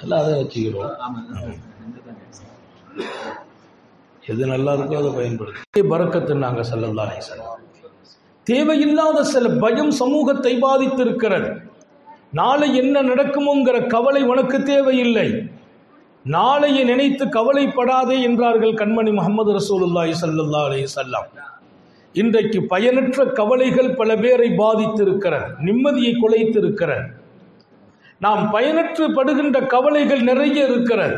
எல்லாம் அதை வச்சுக்கிறோம். எது நல்லா இருக்கோ அதை பயன்படுத்தி பரக்கத்துனாங்க ஸல்லல்லாஹு அலைஹி வஸல்லம். தேவையில்லாத சில பயம் சமூகத்தை பாதித்திருக்கிறது. நாளை என்ன நடக்குமோங்கிற கவலை உனக்கு தேவையில்லை. நாளையை நினைத்து கவலைப்படாதே என்றார்கள் கண்மணி முஹம்மது ரசூலுல்லாஹி ஸல்லல்லாஹு அலைஹி வஸல்லம். இன்றைக்கு பயனற்ற கவலைகள் பல பேரை பாதித்திருக்கிறது, நிம்மதியை குலைத்திருக்கிறது. நாம் பயனற்று படுகின்ற கவலைகள் நிறைய இருக்கிறது.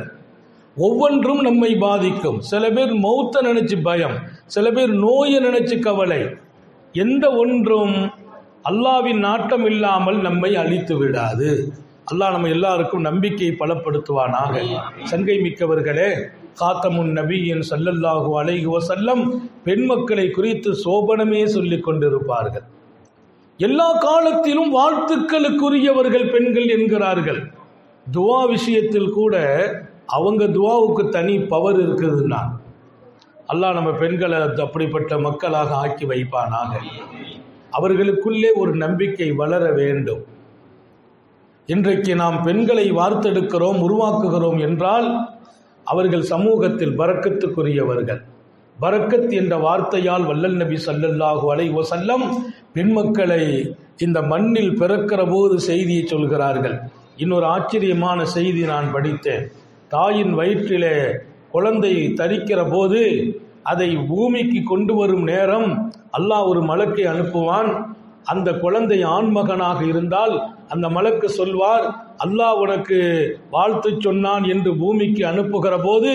ஒவ்வொன்றும் நம்மை பாதிக்கும். சில பேர் மௌத்தை நினைச்சு பயம், சில பேர் நோயை நினைச்சு கவலை. எந்த ஒன்றும் அல்லாஹ்வின் நாட்டம் இல்லாமல் நம்மை அழித்து விடாது. அல்லாஹ் நம்ம எல்லாருக்கும் நம்பிக்கையை பலப்படுத்துவானாக. சங்கை மிக்கவர்களே, காத்தமுன் நபியின் ஸல்லல்லாஹு அலைஹி வஸல்லம் பெண் மக்களை குறித்து சோபனமே சொல்லிக் கொண்டிருப்பார்கள். எல்லா காலத்திலும் வாழ்த்துக்களுக்குரியவர்கள் பெண்கள் என்கிறார்கள். துவா விஷயத்தில் கூட அவங்க துவாவுக்கு தனி பவர் இருக்குதுன்னா அல்லாஹ் நம்ம பெண்களை அப்படிப்பட்ட மக்களாக ஆக்கி வைப்பானாக. அவர்களுக்குள்ளே ஒரு நம்பிக்கை வளர வேண்டும். இன்றைக்கு நாம் பெண்களை வார்த்தெடுக்கிறோம், உருவாக்குகிறோம் என்றால் அவர்கள் சமூகத்தில் பரக்கத்துக்குரியவர்கள். பரக்கத் என்ற வார்த்தையால் வல்லல் நபி ஸல்லல்லாஹு அலைஹி வஸல்லம் பெண் மக்களை இந்த மண்ணில் பிறக்கிற போது செய்தியை சொல்கிறார்கள். இன்னொரு ஆச்சரியமான செய்தி நான் படித்தேன். தாயின் வயிற்றிலே குழந்தை தரிக்கிற போது அதை பூமிக்கு கொண்டு வரும் நேரம் அல்லாஹ் ஒரு மலக்கை அனுப்புவான். அந்த குழந்தை ஆண்மகனாக இருந்தால் அந்த மலக்கு சொல்வார், அல்லாஹ் உனக்கு வாழ்த்து சொன்னான் என்று பூமிக்கு அனுப்புகிற போது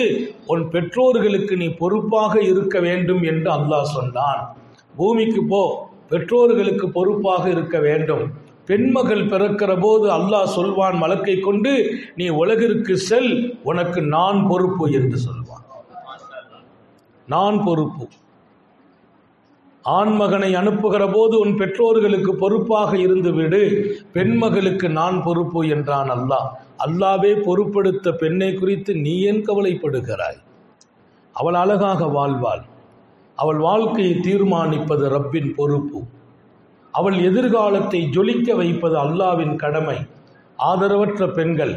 உன் பெற்றோர்களுக்கு நீ பொறுப்பாக இருக்க வேண்டும் என்று அல்லாஹ் சொன்னான். பூமிக்கு போ, பெற்றோர்களுக்கு பொறுப்பாக இருக்க வேண்டும். பெண்மகள் பிறக்கிற போது அல்லாஹ் சொல்வான் மலக்கை கொண்டு, நீ உலகிற்கு செல், உனக்கு நான் பொறுப்பு என்று சொல்வான். நான் பொறுப்பு. ஆண்மகனை அனுப்புகிற போது உன் பெற்றோர்களுக்கு பொறுப்பாக இருந்து விடு, பெண்மகளுக்கு நான் பொறுப்பு என்றான் அல்லாஹ். அல்லாவே பொறுப்படுத்த பெண்ணை குறித்து நீ ஏன் கவலைப்படுகிறாய்? அவள் அழகாக வாழ்வாள். அவள் வாழ்க்கையை தீர்மானிப்பது ரப்பின் பொறுப்பு. அவள் எதிர்காலத்தை ஜொலிக்க வைப்பது அல்லாவின் கடமை. ஆதரவற்ற பெண்கள்,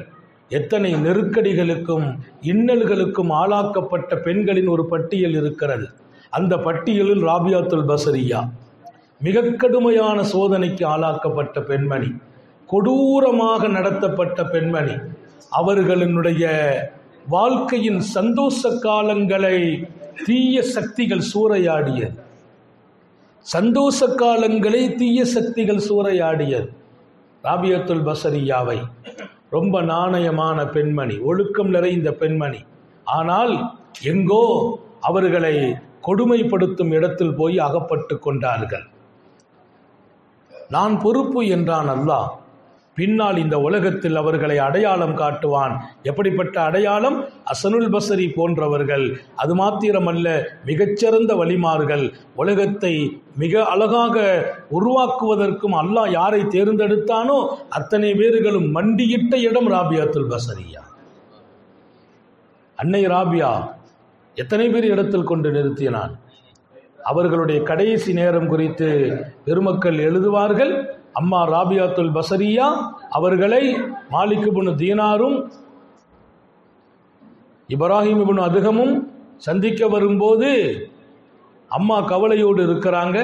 எத்தனை நெருக்கடிகளுக்கும் இன்னல்களுக்கும் ஆளாக்கப்பட்ட பெண்களின் ஒரு பட்டியல் இருக்கிறது. அந்த பட்டியலில் ராபியாத்துல் பஸரியா மிக கடுமையான சோதனைக்கு ஆளாக்கப்பட்ட பெண்மணி, கொடூரமாக நடத்தப்பட்ட பெண்மணி. அவர்களினுடைய வாழ்க்கையின் சந்தோஷ காலங்களை தீய சக்திகள் சூறையாடியது. சந்தோஷ காலங்களை தீய சக்திகள் சூறையாடியது. ராபியாத்துல் பஸரியாவை ரொம்ப நாணயமான பெண்மணி, ஒழுக்கம் நிறைந்த பெண்மணி. ஆனால் எங்கோ அவர்களை கொடுமைப்படுத்தும் இடத்தில் போய் அகப்பட்டு கொண்டார்கள். நான் பொறுப்பு என்றான் அல்லாஹ். பின்னால் இந்த உலகத்தில் அவர்களை அடையாளம் காட்டுவான். எப்படிப்பட்ட அடையாளம்? ஹசனுல் பஸரி போன்றவர்கள். அது மாத்திரமல்ல, மிகச்சிறந்த வலிமார்கள். உலகத்தை மிக அழகாக உருவாக்குவதற்கும் அல்லாஹ் யாரை தேர்ந்தெடுத்தானோ அத்தனை பேர்களும் மண்டியிட்ட இடம் ராபியாத்துல் பஸரியா. அன்னை ராபியா எத்தனை பேர் இடத்தில் கொண்டு நிறுத்தினான். அவர்களுடைய கடைசி நேரம் குறித்து பெருமக்கள் எழுதுவார்கள். அம்மா ராபியாத்துல் பஸரியா அவர்களை மாலிக் இப்னு தீனாரும் இப்ராஹிம் இப்னு அதுகமும் சந்திக்க வரும்போது அம்மா கவலையோடு இருக்கிறாங்க.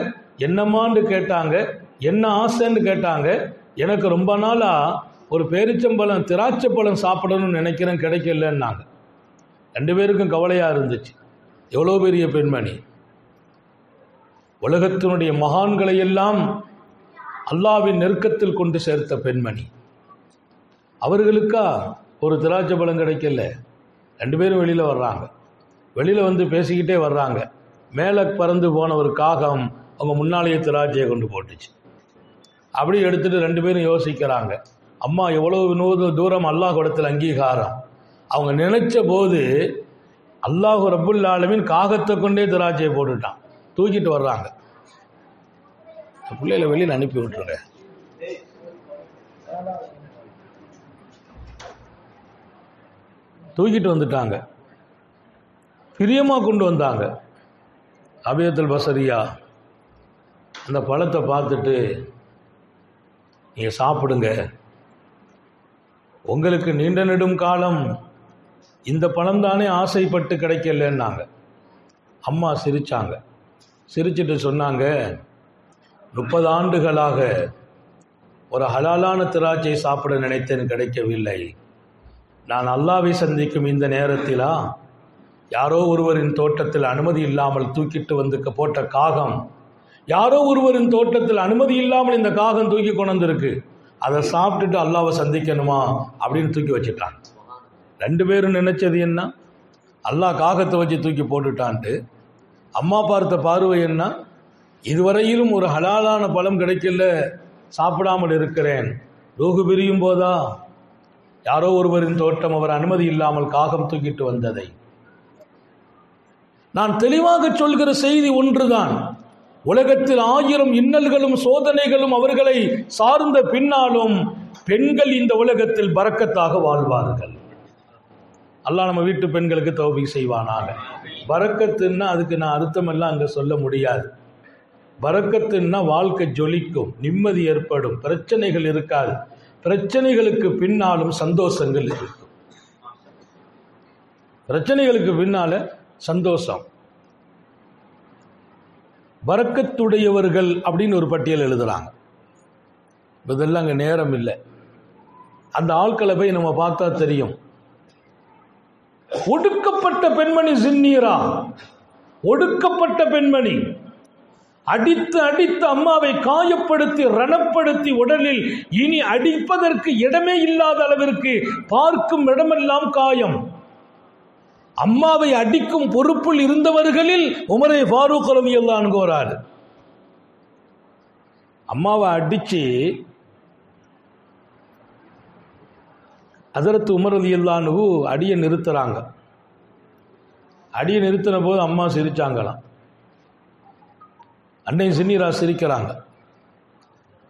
என்னம்மான்னு கேட்டாங்க. என்ன ஆசைன்னு கேட்டாங்க. எனக்கு ரொம்ப நாளாக ஒரு பேரிச்சம்பழம் திராட்சைப்பழம் சாப்பிடணும்னு நினைக்கிறேன், கிடைக்கலன்னாங்க. ரெண்டு பேருக்கும் கவலையாக இருந்துச்சு. எவ்வளோ பெரிய பெண்மணி! உலகத்தினுடைய மகான்களை எல்லாம் அல்லாவின் நெருக்கத்தில் கொண்டு சேர்த்த பெண்மணி. அவர்களுக்கா ஒரு திராட்சை பழம் கிடைக்கல. ரெண்டு பேரும் வெளியில் வர்றாங்க. வெளியில் வந்து பேசிக்கிட்டே வர்றாங்க. மேலே பறந்து போன ஒரு காகம் அவங்க முன்னாலேயே திராட்சையை கொண்டு போட்டுச்சு. அப்படி எடுத்துகிட்டு ரெண்டு பேரும் யோசிக்கிறாங்க. அம்மா எவ்வளோ தூரம் அல்லாஹ் இடத்துல அங்கீகாரம். அவங்க நினைச்ச போது அல்லாஹ் ரப்புல் ஆலமீன் காகத்தை கொண்டே திராட்சையை போட்டுட்டான். தூக்கிட்டு வர்றாங்க. பிள்ளைகளை வெளியில் அனுப்பி விட்டுருங்க. தூக்கிட்டு வந்துட்டாங்க. பிரியமாக கொண்டு வந்தாங்க. ராபியாத்துல் பஸரியா அந்த பழத்தை பார்த்துட்டு, நீங்கள் சாப்பிடுங்க, உங்களுக்கு நீண்ட நெடும் காலம் இந்த பணம் தானே ஆசைப்பட்டு கிடைக்கலன்னாங்க. அம்மா சிரிச்சாங்க. சிரிச்சிட்டு சொன்னாங்க, 30 ஆண்டுகளாக ஒரு ஹலாலான திராட்சை சாப்பிட நினைத்தேன், கிடைக்கவில்லை. நான் அல்லாஹ்வை சந்திக்கும் இந்த நேரத்திலா யாரோ ஒருவரின் தோட்டத்தில் அனுமதி இல்லாமல் தூக்கிட்டு வந்து போட்ட காகம், யாரோ ஒருவரின் தோட்டத்தில் அனுமதி இல்லாமல் இந்த காகம் தூக்கி கொண்டு வந்திருக்கு, அதை சாப்பிட்டுட்டு அல்லாஹ்வை சந்திக்கணுமா அப்படின்னு தூக்கி வச்சுட்டான். 2 பேரும் நினைச்சது என்ன? அல்லாஹ் காகத்தை வச்சு தூக்கி போட்டுட்டான்ட்டு. அம்மா பார்த்த பார்வை என்ன? இதுவரையிலும் ஒரு ஹலாலான பழம் கிடைக்கல, சாப்பிடாமல் இருக்கிறேன். ரூஹு பிரியும் போதா யாரோ ஒருவரின் தோட்டம் அவர் அனுமதி இல்லாமல் காகம் தூக்கிட்டு வந்ததை. நான் தெளிவாக சொல்கிற செய்தி ஒன்றுதான். உலகத்தில் 1000 இன்னல்களும் சோதனைகளும் அவர்களை சார்ந்த பின்னாலும் பெண்கள் இந்த உலகத்தில் பரக்கத்தாக வாழ்வார்கள். அல்லாஹ் நம்ம வீட்டு பெண்களுக்கு தௌபீக் செய்வானாக. பரக்கத்துன்னா அதுக்கு நான் அர்த்தமெல்லாம் அங்கே சொல்ல முடியாது. பரக்கத்துன்னா வாழ்க்கை ஜொலிக்கும், நிம்மதி ஏற்படும், பிரச்சனைகள் இருக்காது. பிரச்சனைகளுக்கு பின்னாலும் சந்தோஷங்கள் இருக்கும். பிரச்சனைகளுக்கு பின்னால சந்தோஷம். பரக்கத்துடையவர்கள் அப்படின்னு ஒரு பட்டியல் எழுதுறாங்க. இதெல்லாம் அங்கே நேரம் இல்லை. அந்த ஆட்களை போய் நம்ம பார்த்தா தெரியும். ஒடுக்கப்பட்ட பெண்மணி சின்னீரா, ஒடுக்கப்பட்ட பெண்மணி, அடித்து அடித்து அம்மாவை காயப்படுத்தி ரணப்படுத்தி உடலில் இனி அடிப்பதற்கு இடமே இல்லாத அளவிற்கு பார்க்கும் இடமெல்லாம் காயம். அம்மாவை அடிக்கும் பொறுப்பில் இருந்தவர்களில் உமரே ஃபாரூக் ரலியல்லாஹு அன்ஹு வராரு. அம்மாவை அடிச்சு ஹஜ்ரத் உமர் ரலியல்லாஹு அன்ஹு அடியை நிறுத்துறாங்க. அடியை நிறுத்தின போது அம்மா சிரிச்சாங்களாம். அன்னை சின்னீரா சிரிக்கிறாங்க.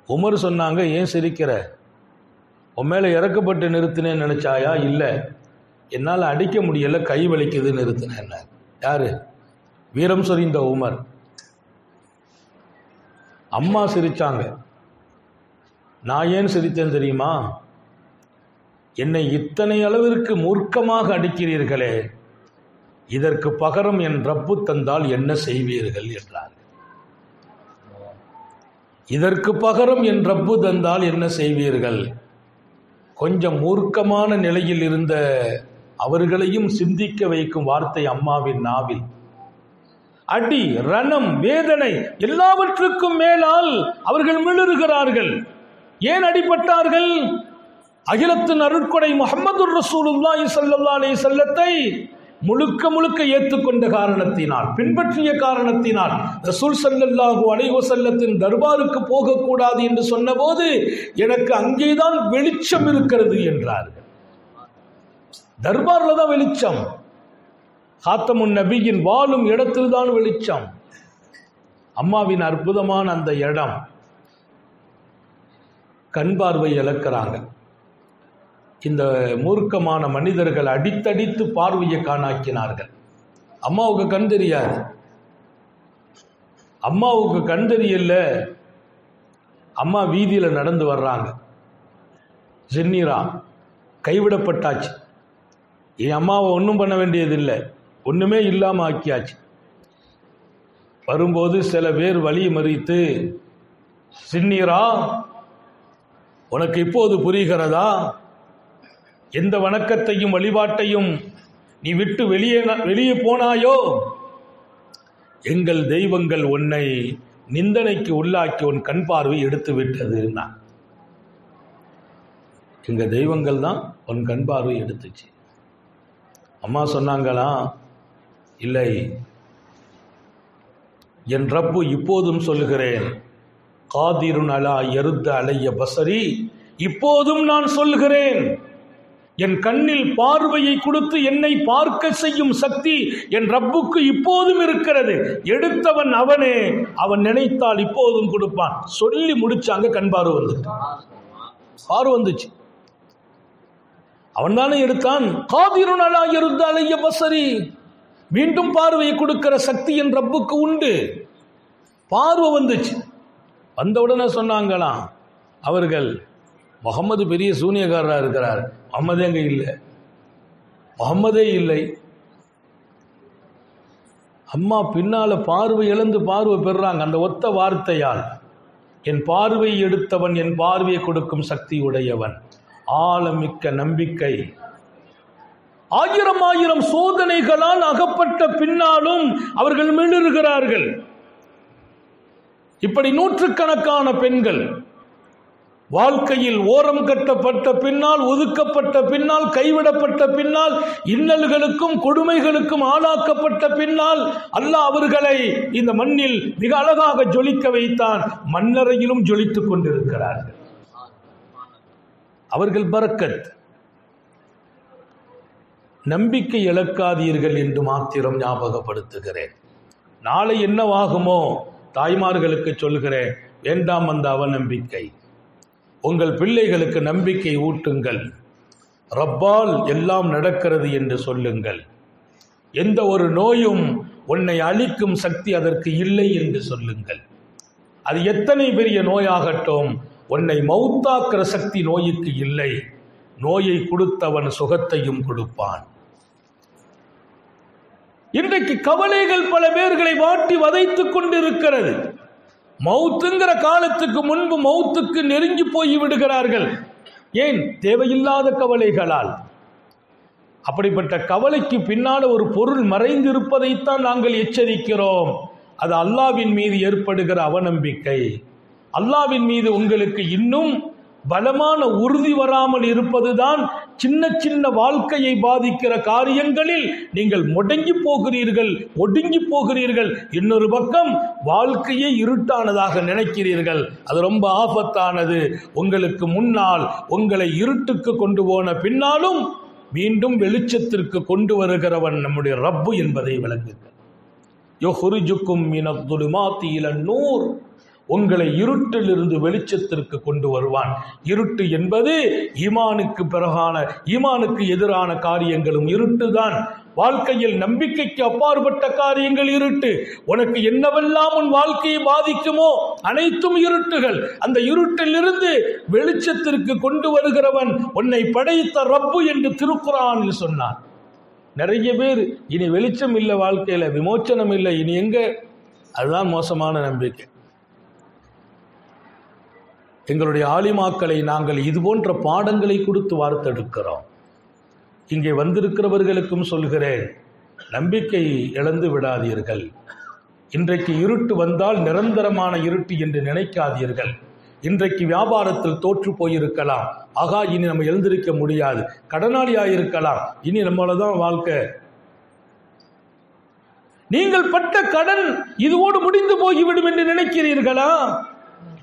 உமர் சொன்னாங்க, ஏன் சிரிக்கிற? உன் மேலே இறக்கப்பட்டு நிறுத்தினேன்னு நினைச்சாயா? இல்லை, என்னால் அடிக்க முடியல, கை வலிக்குது நிறுத்தினேன். யாரு? வீரம் சொரிந்த உமர். அம்மா சிரிச்சாங்க. நான் ஏன் சிரித்தேன் தெரியுமா? என்னை இத்தனை அளவிற்கு மூர்க்கமாக அடிக்கிறீர்களே, இதற்கு பகரம் என் ரப்பு தந்தால் என்ன செய்வீர்கள் என்றார். இதற்கு பகரம் என் ரப்பு தந்தால் என்ன செய்வீர்கள்? கொஞ்சம் மூர்க்கமான நிலையில் இருந்த அவர்களையும் சிந்திக்க வைக்கும் வார்த்தை அம்மாவின் நாவில். அடி, ரணம், வேதனை எல்லாவற்றுக்கும் மேலால் அவர்கள் மிளறுகிறார்கள். ஏன் அடிபட்டார்கள்? அகிலத்தின் அருட்கொடை முஹம்மதுர் ரசூலுல்லாஹி ஸல்லல்லாஹு அலைஹி வஸல்லத்தை முழுக்க முழுக்க ஏற்றுக்கொண்ட காரணத்தினால், பின்பற்றிய காரணத்தினால், ரசூல் ஸல்லல்லாஹு அலைஹி வஸல்லத்தின் தர்பாருக்கு போகக்கூடாது என்று சொன்னபோது எனக்கு அங்கேதான் வெளிச்சம் இருக்கிறது என்றார்கள். தர்பார்ல தான் வெளிச்சம். காத்தமுன் நபியின் வாழும் இடத்தில் தான் வெளிச்சம். அம்மாவின் அற்புதமான அந்த இடம். கண் பார்வை இழக்கிறாங்க. இந்த மூர்க்கமான மனிதர்கள் அடித்தடித்து பார்வையை காணாக்கினார்கள். அம்மாவுக்கு கண் தெரியாது. அம்மாவுக்கு கண் தெரியல. அம்மா வீதியில நடந்து வர்றாங்க. சின்னீரா கைவிடப்பட்டாச்சு. என் அம்மாவை ஒன்றும் பண்ண வேண்டியதில்லை, ஒண்ணுமே இல்லாம ஆக்கியாச்சு. வரும்போது சில பேர் வழி மறித்து, சின்னீரா உனக்கு இப்போது புரிகிறதா? எந்த வணக்கத்தையும் வழிபாட்டையும் நீ விட்டு வெளியே போனாயோ, எங்கள் தெய்வங்கள் உன்னை நிந்தனைக்கு உள்ளாக்கி உன் கண் பார்வை எடுத்து விட்டது. எங்க தெய்வங்கள் தான் உன் கண் பார்வை எடுத்துச்சு. அம்மா சொன்னாங்களா, இல்லை, என் ரப்பு இப்போதும் சொல்கிறேன், காதிருன் அலா யருத்த அலைய பசரி, இப்போதும் நான் சொல்கிறேன், என் கண்ணில் பார்வையை கொடுத்து என்னை பார்க்க செய்யும் சக்தி என் ரப்புக்கு இப்போதும் இருக்கிறது. எடுத்தவன் அவனே, அவன் நினைத்தால் இப்போதும் கொடுப்பான். சொல்லி முடிச்சாங்க. கண் பார்வை வந்துச்சு. பார்வை வந்துச்சு. அவன் தானே எடுத்தான். காதிருன் அலா யருத்த அலைய பசரி, மீண்டும் பார்வையை கொடுக்கிற சக்தி என் ரப்புக்கு உண்டு. பார்வை வந்துச்சு. வந்தவுடனே சொன்னாங்களாம் அவர்கள், முகமது பெரிய சூனியக்காரராக இருக்கிறார். முகமதே அங்கே இல்லை, முகமதே இல்லை. அம்மா பின்னால பார்வை இழந்து பார்வை பெறுறாங்க அந்த ஒத்த வார்த்தையால். என் பார்வை எடுத்தவன் என் பார்வையை கொடுக்கும் சக்தி உடையவன், ஆழமிக்க நம்பிக்கை. ஆயிரம் ஆயிரம் சோதனைகளால் அகப்பட்ட பின்னாலும் அவர்கள் மிளிர்கிறார்கள். இப்படி நூற்றுக்கணக்கான பெண்கள் வாழ்க்கையில் ஓரம் கட்டப்பட்ட பின்னால், ஒதுக்கப்பட்ட பின்னால், கைவிடப்பட்ட பின்னால், இன்னல்களுக்கும் கொடுமைகளுக்கும் ஆளாக்கப்பட்ட பின்னால் அல்லாஹ் அவர்களை இந்த மண்ணில் மிக அழகாக ஜொலிக்க வைத்தான். மண்ணறையிலும் ஜொலித்துக் கொண்டிருக்கிறார்கள். அவர்கள் பரக்கத். நம்பிக்கை இழக்காதீர்கள் என்று மாத்திரம் ஞாபகப்படுத்துகிறேன். நாளை என்னவாகுமோ தாய்மார்களுக்கு சொல்கிறேன், வேண்டாம் அந்த அவநம்பிக்கை. உங்கள் பிள்ளைகளுக்கு நம்பிக்கை ஊட்டுங்கள். ரப்பால் எல்லாம் நடக்கிறது என்று சொல்லுங்கள். எந்த ஒரு நோயும் உன்னை அழிக்கும் சக்தி அதற்கு இல்லை என்று சொல்லுங்கள். அது எத்தனை பெரிய நோயாகட்டும், உன்னை மௌத்தாக்குற சக்தி நோய்க்கு இல்லை. நோயை கொடுத்தவன் சுகத்தையும் கொடுப்பான். இன்றைக்கு கவலைகள் பல பேர்களை வாட்டி வதைத்துக் கொண்டிருக்கிறது. மௌத்துங்கிற காலத்துக்கு முன்பு மௌத்துக்கு நெருங்கி போய் விடுகிறார்கள். ஏன்? தேவையில்லாத கவலைகளால். அப்படிப்பட்ட கவலைக்கு பின்னால் ஒரு பொருள் மறைந்திருப்பதைத்தான் நாங்கள் எச்சரிக்கிறோம். அது அல்லாஹ்வின் மீது ஏற்படுகிற அவநம்பிக்கை. அல்லாஹ்வின் மீது உங்களுக்கு இன்னும் பலமான உறுதி வராமல் இருப்பதுதான் சின்ன சின்ன வாழ்க்கையை பாதிக்கிற காரியங்களில் நீங்கள் முடங்கி போகிறீர்கள், ஒடுங்கி போகிறீர்கள். இன்னொரு பக்கம் வாழ்க்கையை இருட்டானதாக நினைக்கிறீர்கள். அது ரொம்ப ஆபத்தானது. உங்களுக்கு முன்னால் உங்களை இருட்டுக்கு கொண்டு போன பின்னாலும் மீண்டும் வெளிச்சத்திற்கு கொண்டு வருகிறவன் நம்முடைய ரப்பு என்பதை விளங்குங்கள். யுஹ்ரிஜுக்கும் மினத்-துலுமாத்தி இலன்-நூர், உங்களை இருட்டிலிருந்து வெளிச்சத்திற்கு கொண்டு வருவான். இருட்டு என்பது ஈமானுக்கு எதிரான காரியங்களும் இருட்டுதான். வாழ்க்கையில் நம்பிக்கைக்கு அப்பாற்பட்ட காரியங்கள் இருட்டு. உனக்கு என்னவெல்லாம் உன் வாழ்க்கையை பாதிக்குமோ அனைத்தும் இருட்டுகள். அந்த இருட்டிலிருந்து வெளிச்சத்திற்கு கொண்டு வருகிறவன் உன்னை படைத்த ரப்பு என்று திருக்குர்ஆனில் சொன்னான். நிறைய பேர் இனி வெளிச்சம் இல்லை, வாழ்க்கையில விமோச்சனம் இல்லை, இனி எங்க? அதுதான் மோசமான நம்பிக்கை. எங்களுடைய ஆலிமாக்களை நாங்கள் இது போன்ற பாடங்களை கொடுத்து வார்த்தெடுக்கிறோம். இங்கே வந்திருக்கிறவர்களுக்கும் சொல்கிறேன், நம்பிக்கை இழந்து விடாதீர்கள். இன்றைக்கு இருட்டு வந்தால் நிரந்தரமான இருட்டு என்று நினைக்காதீர்கள். இன்றைக்கு வியாபாரத்தில் தோற்று போயிருக்கலாம், ஆகா இனி நம்ம எழுந்திருக்க முடியாது, கடனாளியாயிருக்கலாம், இனி நம்மளதான் வாழ்க்கை. நீங்கள் பட்ட கடன் இதுவோடு முடிந்து போய்விடும் என்று நினைக்கிறீர்களா?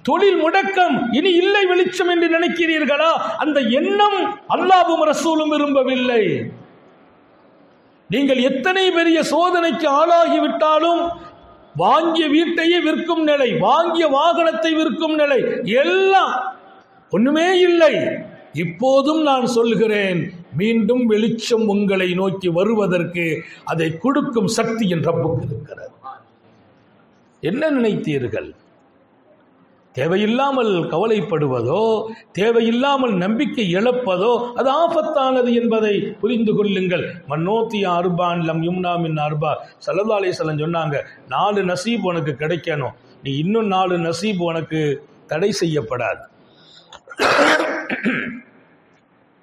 தொழில் முடக்கம் இனி இல்லை, வெளிச்சம் என்று நினைக்கிறீர்களா? அந்த எண்ணம் அல்லாஹ்வும் ரசூலும் விரும்பவில்லை. நீங்கள் எத்தனை பெரிய சோதனைக்கு ஆளாகிவிட்டாலும், வாங்கிய வீட்டையே விற்கும் நிலை, வாங்கிய வாகனத்தை விற்கும் நிலை, எல்லாம் ஒண்ணுமே இல்லை. இப்போதும் நான் சொல்கிறேன், மீண்டும் வெளிச்சம் உங்களை நோக்கி வருவதற்கு அதை கொடுக்கும் சக்தி என் ரப்புக்கு இருக்கிறது. என்ன நினைத்தீர்கள்? தேவையில்லாமல் கவலைப்படுவதோ, தேவையில்லாமல் நம்பிக்கை இழப்பதோ அது ஆபத்தானது என்பதை புரிந்து கொள்ளுங்கள். மன்னோத்தியா அர்பான் லம் யும்னா மின் அர்பா, ஸல்லல்லாஹு அலைஹி வஸல்லம் சொன்னாங்க, 4 நசீப் உனக்கு கிடைக்கணும், நீ இன்னும் 4 நசீப் உனக்கு தடை செய்யப்படாது.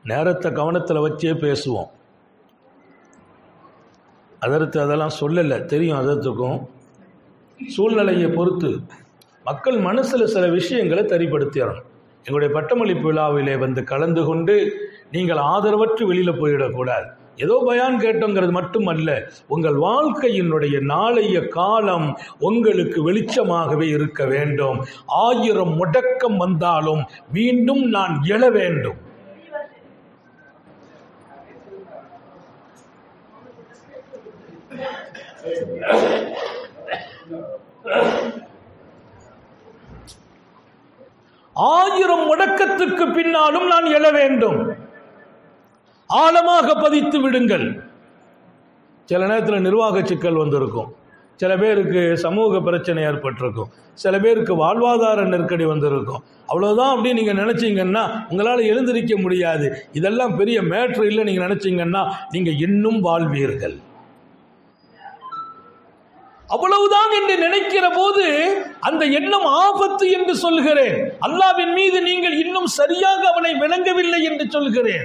நேரத்தை கவனத்தில் வச்சே பேசுவோம். அதெல்லாம் சொல்லலை, தெரியும். அதற்கும் சூழ்நிலையை பொறுத்து மக்கள் மனசில் சில விஷயங்களை தரிப்படுத்திடணும். எங்களுடைய பட்டமளிப்பு விழாவிலே வந்து கலந்து கொண்டு நீங்கள் ஆதரவற்று வெளியில் போயிடக்கூடாது. ஏதோ பயான் கேட்டோங்கிறது மட்டுமல்ல, உங்கள் வாழ்க்கையினுடைய நாளைய காலம் உங்களுக்கு வெளிச்சமாகவே இருக்க வேண்டும். 1000 முடக்கம் வந்தாலும் மீண்டும் நான் எழ வேண்டும். ஆயிரம் முடக்கத்துக்கு பின்னாலும் நான் எழ வேண்டும். ஆழமாக பதித்து விடுங்கள். சில நேரத்தில் நிர்வாக சிக்கல் வந்திருக்கும், சில பேருக்கு சமூக பிரச்சனை ஏற்பட்டிருக்கும், சில பேருக்கு வாழ்வாதார நெருக்கடி வந்திருக்கும். அவ்வளோதான் அப்படி நீங்கள் நினச்சிங்கன்னா உங்களால் எழுந்திருக்க முடியாது. இதெல்லாம் பெரிய மேட்ரு இல்லை நீங்கள் நினச்சிங்கன்னா நீங்கள் இன்னும் வாழ்வீர்கள். அவ்வளவுதான் என்று நினைக்கிற போது அந்த எண்ணம் ஆபத்து என்று சொல்கிறேன். அல்லாஹ்வின் மீது நீங்கள் இன்னும் சரியாக அவனை விளங்கவில்லை என்று சொல்கிறேன்.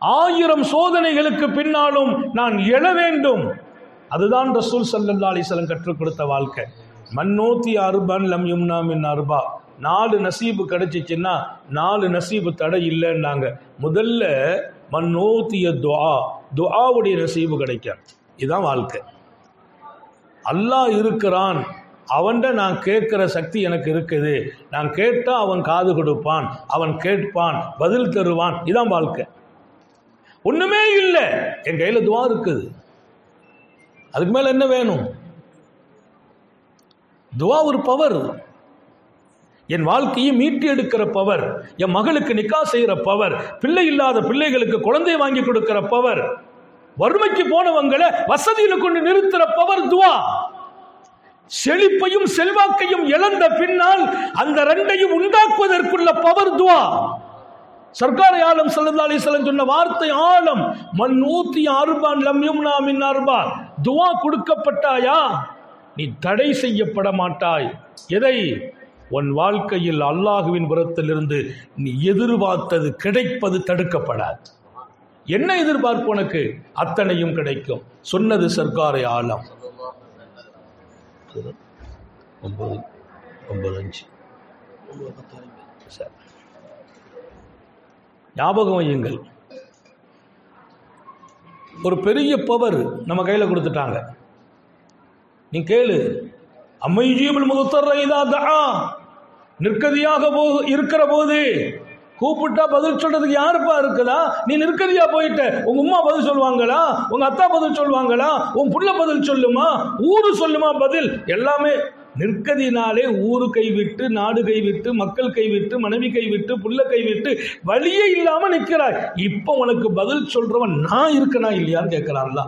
1000 சோதனைகளுக்கு பின்னாலும் நான் எழ வேண்டும். அதுதான் ரசூல் ஸல்லல்லாஹு அலைஹி வஸல்லம் கற்றுக் கொடுத்த வாழ்க்கை. மன்னோத்தி அர்பன் லம் யும்னா மின் அர்பா. 4 நசீபு கிடைச்சிச்சுன்னா 4 நசீபு தடை இல்லைன்னாங்க. முதல்ல மன்னோத்திய துஆவுடைய நசீபு கிடைக்கும். இதுதான் வாழ்க்கை. அல்லாஹ் இருக்கிறான், அவன்கிட்ட நான் கேட்கிற சக்தி எனக்கு இருக்குது. நான் கேட்டா அவன் காது கொடுப்பான், அவன் கேட்பான், பதில் தருவான். இதான் வாழ்க்கை. ஒண்ணுமே இல்லை, என் கையில துஆ இருக்குது. அதுக்கு மேல என்ன வேணும்? துஆ ஒரு பவர். என் வாழ்க்கையை மீட்டு எடுக்கிற பவர், என் மகளுக்கு நிக்கா செய்யற பவர், பிள்ளை இல்லாத பிள்ளைகளுக்கு குழந்தை வாங்கி கொடுக்கிற பவர், வறுமைக்கு போனவங்களை வசதியில கொண்டு நிறுத்துற பவர் துஆ. செழிப்பையும் செல்வாக்கையும் இழந்த பின்னால் அந்த ரெண்டையும் உண்டாக்குவதற்குள்ள பவர் துஆ. சர்க்கார் ஆலம் ஸல்லல்லாஹு அலைஹி வஸல்லம் சொன்ன வார்த்தை ஆலம். மன் ஊத்திய அர்பான் லம் யும்னா மின் அர்பா. துஆ கொடுக்கப்பட்டாயா நீ தடை செய்யப்பட மாட்டாய். எதை? உன் வாழ்க்கையில் அல்லாஹ்வின் புறத்திலிருந்து நீ எதிர்பார்த்தது கிடைப்பது தடுக்கப்படாது. என்ன எதிர்பார்ப்பு உனக்கு? அத்தனையும் கிடைக்கும். சொன்னது சர்க்கார் ஆலம். 9:05 ஞாபகம் வையுங்கள். ஒரு பெரிய பவர் நம்ம கையில கொடுத்துட்டாங்க. நீ கேளு. அம்மைஜீபுல் முதர்ர இதா தஆ. நிற்கதியாக இருக்கிற போது கூப்பிட்டா பதில் சொல்றதுக்கு யாருப்பா இருக்குதா? நீ நிற்கதியா போயிட்ட, உங்க உம்மா பதில் சொல்லுவாங்களா? உங்க அத்தா பதில் சொல்லுவாங்களா? உன் புள்ள பதில் சொல்லுமா? ஊரு சொல்லுமா பதில்? எல்லாமே நிற்கதினாலே ஊரு கைவிட்டு, நாடு கைவிட்டு, மக்கள் கைவிட்டு, மனைவி கைவிட்டு, புள்ள கைவிட்டு வழியே இல்லாம நிற்கிறாய். இப்ப உனக்கு பதில் சொல்றவன் நான் இருக்கனா இல்லையான்னு கேட்கிறான்ல.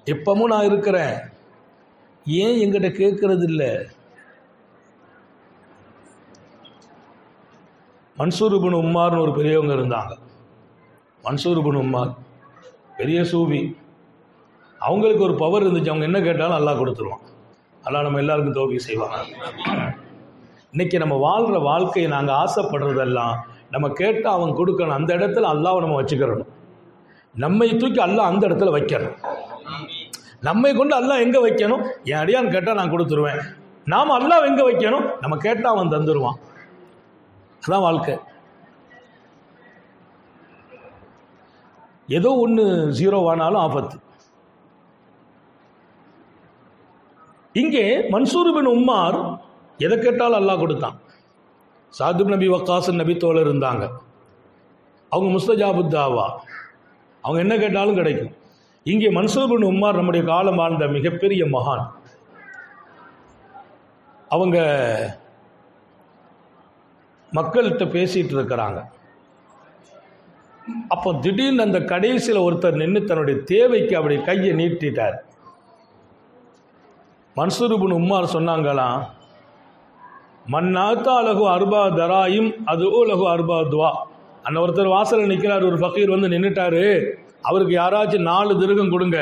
எப்பவும் நான் இருக்கிறேன், ஏன் என்கிட்ட கேட்கறது இல்லை? மன்சூர் இப்னு உம்மார்னு ஒரு பெரியவங்க இருந்தாங்க. மன்சூர் இப்னு உம்மார் பெரிய சூஃபி. அவங்களுக்கு ஒரு பவர் இருந்துச்சு. அவங்க என்ன கேட்டாலும் அல்லாஹ் கொடுத்துருவான். அல்லாஹ் நம்ம எல்லாருக்கும் தௌஃபீக் செய்வாங்க. இன்னைக்கு நம்ம வாழ்கிற வாழ்க்கையை நாங்கள் ஆசைப்படுறதெல்லாம் நம்ம கேட்டால் அவன் கொடுக்கணும். அந்த இடத்துல அல்லாஹ்வை நம்ம வச்சுக்கிறணும். நம்மை தூக்கி அல்லாஹ் அந்த இடத்துல வைக்கணும். நம்மை கொண்டு அல்லாஹ் எங்கே வைக்கணும்? என் அடியான் கேட்டால் நான் கொடுத்துருவேன். நாம் அல்லாஹ் எங்கே வைக்கணும்? நம்ம கேட்டால் அவன் தந்துடுவான். அதான் வாழ்க்கை. ஏதோ ஒன்று ஜீரோவானாலும் ஆபத்து. இங்கே மன்சூர் பின் உம்மார் எதை கேட்டாலும் அல்லாஹ் கொடுத்தான். சாத் இப்னு நபி வக்காஸ் நபி தோழர் இருந்தாங்க. அவங்க முஸ்தஜாபுத் தாவா, அவங்க என்ன கேட்டாலும் கிடைக்கும். இங்கே மன்சூர் பின் உம்மார் நம்முடைய காலம் வாழ்ந்த மிகப்பெரிய மகான். அவங்க மக்கள்கிட்ட பேசிட்டு இருக்கிறாங்க. அப்போ திடீர்னு அந்த கடைசியில் ஒருத்தர் நின்று தன்னுடைய தேவைக்கு அப்படி கையை நீட்டிட்டார். மன்சூர் இப்னு உம்மார் சொன்னாங்களாம், மன்னாத்தா அலகு அர்பா தராயும் அது லகு அர்பா துவா. அந்த ஒருத்தர் வாசலில் நிற்கிறார், ஒரு ஃபக்கீர் வந்து நின்றுட்டாரு, அவருக்கு யாராச்சும் 4 திருகம் கொடுங்க,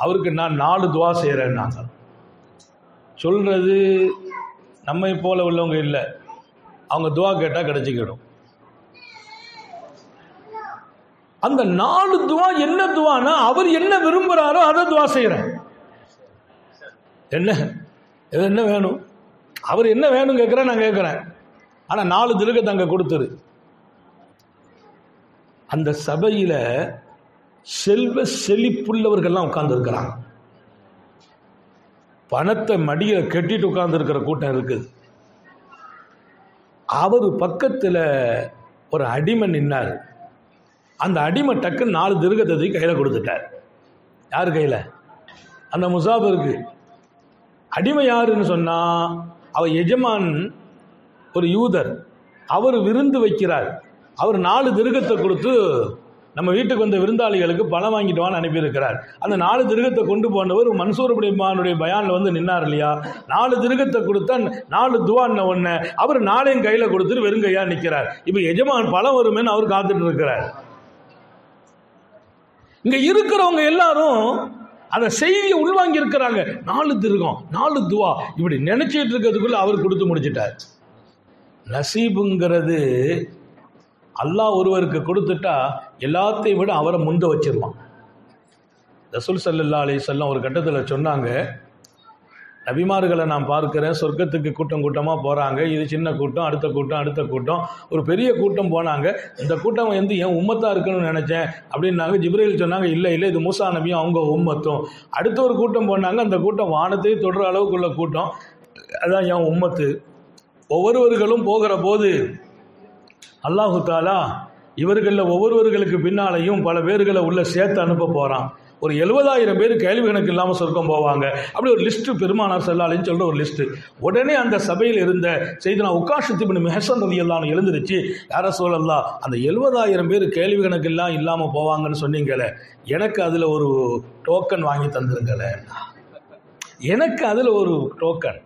அவருக்கு நான் 4 துவா செய்கிறேன்னாங்க. சொல்றது நம்மை போல உள்ளவங்க இல்லை. அவங்க துவா கேட்டால் கிடைச்சிக்கிடும். அந்த 4 துவா என்ன துவானா, அவர் என்ன விரும்புகிறாரோ அதை துவா செய்கிறேன். என்ன வேணும்? அவர் என்ன வேணும் கேட்குறேன், நான் கேட்குறேன். ஆனால் 4 திருகத்தை அங்கே கொடுத்துரு. அந்த சபையில் செல்வ செழிப்புள்ளவர்கள்லாம் உட்கார்ந்துருக்கிறாங்க. பணத்தை மடியை கட்டிட்டு உட்கார்ந்துருக்கிற கூட்டம் இருக்குது. அவர் பக்கத்தில் ஒரு அடிமை நின்னார். அந்த அடிமை டக்குன்னு 4 திருகத்தை கையில் கொடுத்துட்டார். யார் கையில்? அந்த முசாஃபிருக்கு. அடிமை யாருன்னு சொன்னால், அவர் எஜமான் ஒரு யூதர். அவர் விருந்து வைக்கிறார். அவர் 4 திருகத்தை கொடுத்து நம்ம வீட்டுக்கு வந்த விருந்தாளிகளுக்கு பழம் வாங்கிட்டு வான்னு அனுப்பியிருக்கிறார். அந்த 4 திருகத்தை கொண்டு போனவர் மன்சூர் இப்னு பயானில் வந்து நின்னார் இல்லையா, 4 திருகத்தை கொடுத்தா 4 துவான்ன ஒன்று அவர் 4 கையில் கொடுத்துட்டு வெறுங்கையா நிற்கிறார். இப்போ எஜமான் பழம் வருமேன்னு அவர் காத்துட்டு இருக்கிறார். இங்க இருக்கிறவங்க எல்லாரும் அந்த செய்தியை உள்வாங்கி இருக்கிறாங்க. 4 திருகம் 4 துவா இப்படி நினைச்சிட்டு இருக்கிறதுக்குள்ள அவர் கொடுத்து முடிச்சிட்டார். நசீபுங்கிறது அல்லாஹ் ஒருவருக்கு கொடுத்துட்டா எல்லாத்தையும் விட அவரை முந்த வச்சிருவான். ரசூல் ஸல்லல்லாஹு அலைஹி வஸல்லம் ஒரு கட்டத்தில் சொன்னாங்க, நபிமார்களை நான் பார்க்கிறேன், சொர்க்கத்துக்கு கூட்டம் கூட்டமாக போகிறாங்க. இது சின்ன கூட்டம், அடுத்த கூட்டம், ஒரு பெரிய கூட்டம் போனாங்க. இந்த கூட்டம் வந்து என் உம்மத்தாக இருக்கணும்னு நினச்சேன் அப்படின்னாங்க. ஜிப்ரீல் சொன்னாங்க, இல்லை இது மூசா நபியும் அவங்க உம்மத்தும். அடுத்த ஒரு கூட்டம் போனாங்க, அந்த கூட்டம் வானத்தை தொடுற அளவுக்குள்ள கூட்டம், அதான் என் உம்மத்து. ஒவ்வொருவர்களும் போகிற போது அல்லாஹு தாலா இவர்களில் ஒவ்வொருவர்களுக்கு பின்னாலையும் பல பேர்களை உள்ள சேர்த்து அனுப்ப போகிறான். ஒரு 70,000 பேர் கேள்வி கணக்கு இல்லாமல் சொர்க்கம் போவாங்க. அப்படி ஒரு லிஸ்ட்டு பெருமானார் ஸல்லல்லாஹு அலைஹி சொல்கிற ஒரு லிஸ்ட்டு. உடனே அந்த சபையில் இருந்த செய்தனா உக்காஷத் இப்னு மிஹ்சன் ரலியல்லாஹு அன்ஹு எழுந்திருச்சு, யா ரசூலல்லாஹ், அந்த 70,000 பேர் கேள்வி கணக்கு எல்லாம் இல்லாமல் போவாங்கன்னு சொன்னீங்களே, எனக்கு அதில் ஒரு டோக்கன் வாங்கி தந்துருங்களே, எனக்கு அதில் ஒரு டோக்கன்,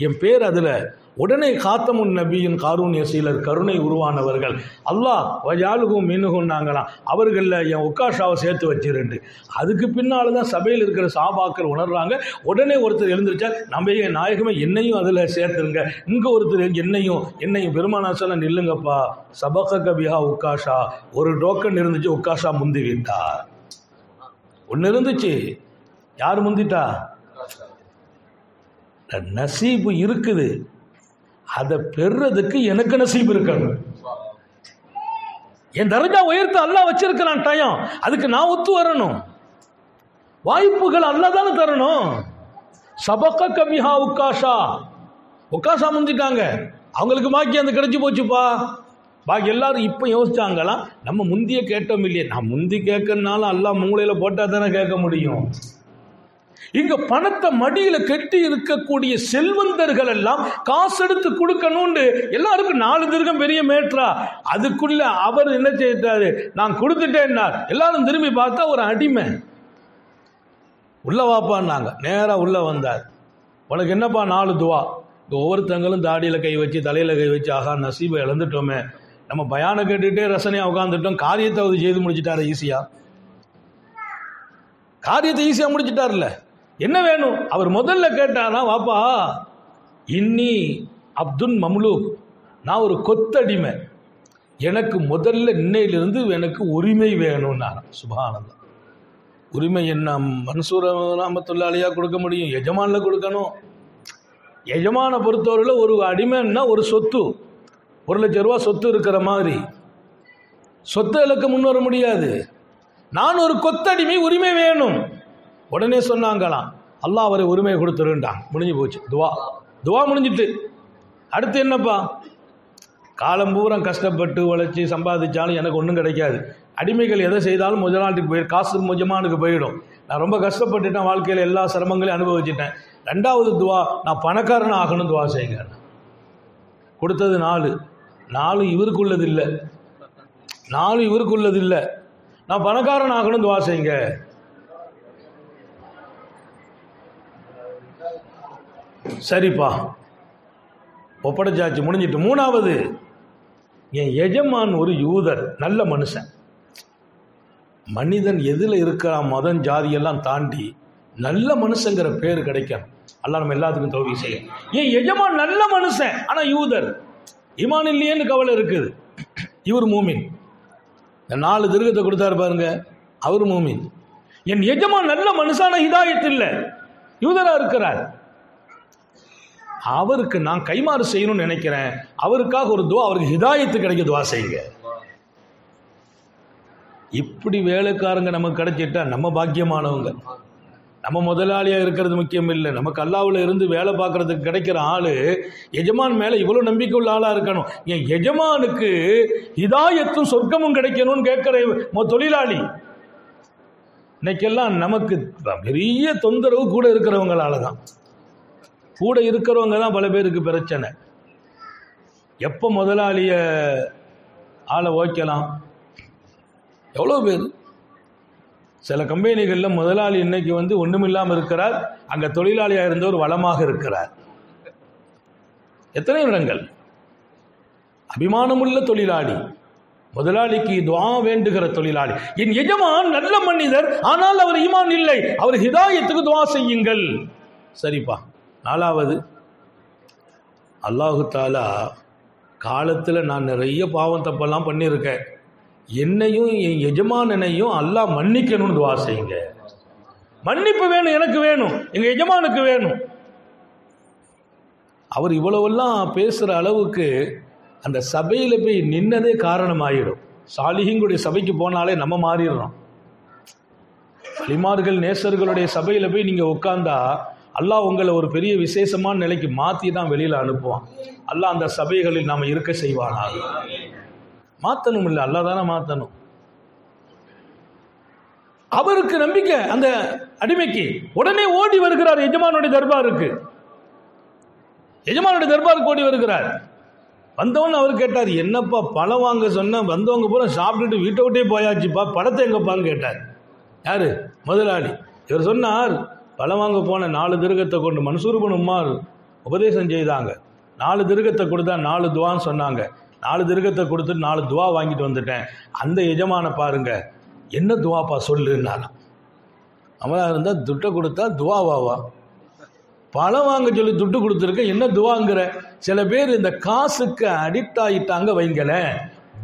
என் பேர் அதில். உடனே காத்தமுன் நபியின் காரூன் யசீலர், கருணை உருவானவர்கள், அல்லாஹ் வஜாலுகும் மீனுகுன்னாங்களாம், அவர்களில் என் உக்காஷாவை சேர்த்து வச்சிருந்து. அதுக்கு பின்னால் தான் சபையில் இருக்கிற சாபாக்கள் உணர்றாங்க. உடனே ஒருத்தர் எழுந்திருச்சால், நம்ம நாயகமே என்னையும் அதில் சேர்த்துருங்க. இங்கே ஒருத்தர் என்னையும் பெருமானா சொல்ல, நில்லுங்கப்பா, சபக கபிஹா உக்காஷா, ஒரு டோக்கன் இருந்துச்சு, உக்காஷா முந்தி விட்டார். ஒன்று இருந்துச்சு, யார் முந்திட்டா? நசீபு இருக்குது, அதை பெறுறதுக்கு எனக்கு நசீபு இருக்கணும். என் தரஜா உயர்த்த அல்லாஹ் வச்சிருக்கிறான் டைம், அதுக்கு நான் ஒத்து வரணும். வாய்ப்புகள் அல்லாஹ் தானே தரணும். சபக கபிஹா உக்காஷா முந்திட்டாங்க, அவங்களுக்கு பாக்கி அந்த கிடைச்சி போச்சுப்பா. பாக்கி எல்லாரும் இப்போ யோசிச்சாங்களாம், நம்ம முந்திய கேட்டோம் இல்லையே, நான் முந்தி கேட்கறதுனால அல்லாஹ் மூளையில் போட்டால் தானே கேட்க முடியும். இங்க பணத்தை மடியில கட்டி இருக்கக்கூடிய செல்வந்தர்கள் எல்லாம் காசு எடுத்து கொடுக்கணும்னு எல்லாருக்கும் 4 திருகம் பெரிய மேட்ரா. அதுக்குள்ள அவர் என்ன செய்தாரு, நான் கொடுத்துட்டேன்னார். எல்லாரும் திரும்பி பார்த்தா ஒரு அடிமை. உள்ள வாப்பான்னாங்க, நேரா உள்ள வந்தார். உனக்கு என்னப்பா 4 துவா. ஒவ்வொருத்தங்களும் தாடியில கை வச்சு தலையில கை வச்சு, ஆகா நசீபை இழந்துட்டோமே, நம்ம பயானை கேட்டுட்டே ரசனையா உட்காந்துட்டோம், காரியத்தை அவர் செய்து முடிச்சுட்டாரு. காரியத்தை ஈஸியா முடிச்சுட்டார்ல. என்ன வேணும் அவர் முதல்ல கேட்டாரா, வாப்பா இன்னி அப்துல் மம்லூக், நான் ஒரு கொத்தடிமை, எனக்கு முதல்ல இன்னையிலிருந்து எனக்கு உரிமை வேணும்னா. சுப்ஹானல்லாஹ், உரிமை என்ன மன்சூர் ரஹ்மத்துல்லாஹி அலைஹி கொடுக்க முடியும்? எஜமான்ல கொடுக்கணும். எஜமான பொறுத்தவரையில் ஒரு அடிமைன்னா ஒரு சொத்து, 1 லட்சம் ரூபா சொத்து இருக்கிற மாதிரி சொத்தை இழக்க முன் வர முடியாது. நான் ஒரு கொத்தடிமை, உரிமை வேணும். உடனே சொன்னாங்களாம், அல்லாஹ் அவரை உரிமையை கொடுத்துருண்டான். முடிஞ்சு போச்சு, துவா முடிஞ்சிட்டு. அடுத்து என்னப்பா, காலம் பூரா கஷ்டப்பட்டு உழைச்சி சம்பாதிச்சாலும் எனக்கு ஒன்றும் கிடைக்காது. அடிமைகள் எதை செய்தாலும் முதலாளிக்கு போயிடும், காசு முஜமானுக்கு போயிடும். நான் ரொம்ப கஷ்டப்பட்டுட்டேன், வாழ்க்கையில் எல்லா சிரமங்களையும் அனுபவிச்சுட்டேன். 2வது துவா, நான் பணக்காரன் ஆகணும், துவா செய்யுங்க. கொடுத்தது 4 இவருக்குள்ளது இல்லை, 4 இவருக்குள்ளது இல்லை, நான் பணக்காரன் ஆகணும், துவா செய்யுங்க. சரிப்பா, ஒப்படைச்சாச்சு, முடிஞ்சிட்டு. 3வது, என் எஜமான் ஒரு யூதர், நல்ல மனுஷன். மனிதன் எதில் இருக்கிறான், மதம் ஜாதியெல்லாம் தாண்டி நல்ல மனுஷங்கிற பேர் கிடைக்கணும். அல்லாஹ் நம்ம எல்லாத்துக்கும் தௌஃபீக் செய்யும். என் எஜமான் நல்ல மனுஷன், ஆனால் யூதர், ஈமான் இல்லையேன்னு கவலை இருக்குது. இவர் மூமின். 4 திருகத்தை கொடுத்தாரு பாருங்க, அவர் மூமின். என் எஜமான் நல்ல மனுஷான ஹிதாயத் இல்லை, யூதரா இருக்கிறார். அவருக்கு நான் கைமாறு செய்யணும்னு நினைக்கிறேன், அவருக்காக ஒரு துவா, அவருக்கு ஹிதாயத்து கிடைக்க துவா செய்யுங்க. இப்படி வேலைக்காரங்க நமக்கு கிடைச்சிட்டா நம்ம பாக்கியமானவங்க. நம்ம முதலாளியா இருக்கிறது முக்கியம் இல்லை, நமக்கு அல்லாஹ்வுல இருந்து வேலை பார்க்கறதுக்கு கிடைக்கிற ஆளு எஜமான் மேல இவ்வளவு நம்பிக்கை உள்ள ஆளா இருக்கணும். என் எஜமானுக்கு ஹிதாயத்தும் சொர்க்கமும் கிடைக்கணும்னு கேட்கிற தொழிலாளி. இன்னைக்கெல்லாம் நமக்கு பெரிய தொந்தரவு கூட இருக்கிறவங்களால தான், கூட இருக்கிறவங்க தான் பல பேருக்கு பிரச்சனை. எப்போ முதலாளிய ஆளை ஓய்க்கலாம், எவ்வளோ பேர். சில கம்பெனிகளில் முதலாளி இன்னைக்கு ஒன்றுமில்லாமல் இருக்கிறார், அங்கே தொழிலாளியாக இருந்தவர் வளமாக இருக்கிறார். எத்தனை இடங்கள். அபிமானமுள்ள தொழிலாளி, முதலாளிக்கு துஆ வேண்டுகிற தொழிலாளி. என் எஜமான் நல்ல மனிதர், ஆனால் அவர் ஈமான் இல்லை, அவர் ஹிதாயத்துக்கு துஆ செய்யுங்கள். சரிப்பா. 4வது, அல்லாஹு தாலா காலத்தில் நான் நிறைய பாவம் தப்பெல்லாம் பண்ணியிருக்கேன், என்னையும் என் எஜமானனையும் அல்லாஹ் மன்னிக்கணும்னு துஆ செய்யுங்க. மன்னிப்பு வேணும், எனக்கு வேணும், எங்க எஜமானுக்கு வேணும். அவர் இவ்வளவெல்லாம் பேசுகிற அளவுக்கு அந்த சபையில் போய் நின்னதே காரணமாயிடும். சாலிஹீங்களுடைய சபைக்கு போனாலே நம்ம மாறிடுறோம். வலிமார்கள் நேசர்களுடைய சபையில் போய் நீங்கள் உட்கார்ந்தா அல்லாஹ் உங்களை ஒரு பெரிய விசேஷமான நிலைக்கு மாற்றி தான் வெளியில் அனுப்புவான். அல்லாஹ் அந்த சபைகளில் நாம் இருக்க செய்வானாக. மாற்றணும் இல்லை, அல்லாஹ் தானே மாற்றணும். அவருக்கு நம்பிக்கை அந்த அடிமைக்கு. உடனே ஓடி வருகிறார் எஜமானுடைய தர்பாருக்கு. எஜமானுடைய தர்பாருக்கு ஓடி வருகிறார். வந்தவன் அவர் கேட்டார், என்னப்பா பழம் வாங்க சொன்ன, வந்தவங்க பூரா சாப்பிட்டுட்டு வீட்டை விட்டே போயாச்சுப்பா, பழத்தை எங்கப்பான்னு கேட்டார். யாரு? முதலாளி. இவர் சொன்னார், பழம் வாங்க போன 4 திருகத்தை கொண்டு மன்சூர் பின் உமார் உபதேசம் செய்தாங்க. 4 திருகத்தை கொடுத்தா 4 துவான்னு சொன்னாங்க. 4 திருகத்தை கொடுத்துட்டு 4 துவா வாங்கிட்டு வந்துட்டேன். அந்த எஜமான பாருங்க, என்ன துவாப்பா சொல்லுன்னாலும். அவனா இருந்தால் துட்டை கொடுத்தா துவாவாவா? பழம் வாங்க சொல்லி துட்டு கொடுத்துருக்க, என்ன துவாங்கிற? சில பேர் இந்த காசுக்கு அடிக்ட் ஆகிட்டாங்க வைங்கள,